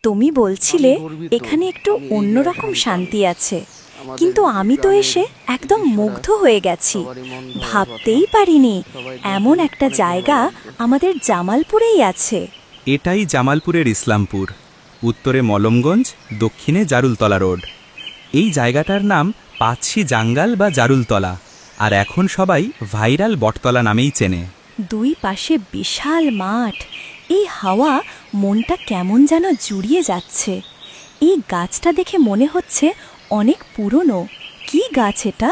তুমি বলছিলে এখানে একটু অন্যরকম শান্তি আছে, কিন্তু আমি তো এসে একদম মুগ্ধ হয়ে গেছি। ভাবতেই পারিনি এমন একটা জায়গা আমাদের জামালপুরেই আছে। এটাই জামালপুরের ইসলামপুর, উত্তরে মলমগঞ্জ, দক্ষিণে জারুলতলা রোড। এই জায়গাটার নাম পাঁচশি জাঙ্গাল বা জারুলতলা, আর এখন সবাই ভাইরাল বটতলা নামেই চেনে। দুই পাশে বিশাল মাঠ, এই হাওয়া মনটা কেমন যেন জুড়িয়ে যাচ্ছে। এই গাছটা দেখে মনে হচ্ছে অনেক পুরনো। কি গাছ এটা?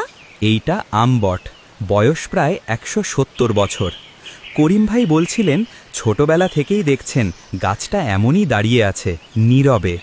এইটা আমবট, বয়স প্রায় ১৭০ বছর। করিম ভাই বলছিলেন ছোটবেলা থেকেই দেখছেন গাছটা এমনই দাঁড়িয়ে আছে, নীরবে।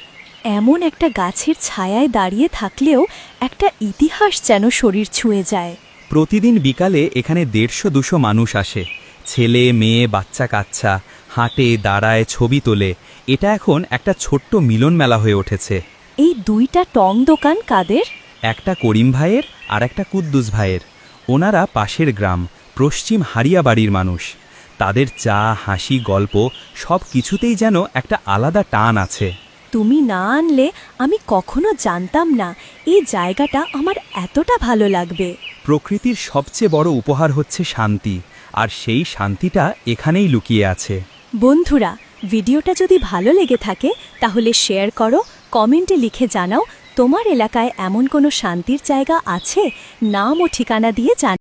এমন একটা গাছের ছায়ায় দাঁড়িয়ে থাকলেও একটা ইতিহাস যেন শরীর ছুঁয়ে যায়। প্রতিদিন বিকালে এখানে ১৫০-২০০ মানুষ আসে। ছেলে মেয়ে বাচ্চা কাচ্চা হাঁটে, দাঁড়ায়, ছবি তোলে। এটা এখন একটা ছোট্ট মিলন মেলা হয়ে উঠেছে। এই দুইটা টং দোকান কাদের? একটা করিম ভাইয়ের আর একটা কুদ্দুস ভাইয়ের। ওনারা পাশের গ্রাম পশ্চিম হারিয়াবাড়ির মানুষ। তাদের চা, হাসি, গল্প সব কিছুতেই যেন একটা আলাদা টান আছে। তুমি না আনলে আমি কখনো জানতাম না এই জায়গাটা আমার এতটা ভালো লাগবে। প্রকৃতির সবচেয়ে বড় উপহার হচ্ছে শান্তি, আর সেই শান্তিটা এখানেই লুকিয়ে আছে। বন্ধুরা, ভিডিওটা যদি ভালো লেগে থাকে তাহলে শেয়ার করো, কমেন্টে লিখে জানাও তোমার এলাকায় এমন কোনো শান্তির জায়গা আছে। নাম ও ঠিকানা দিয়ে জানাও।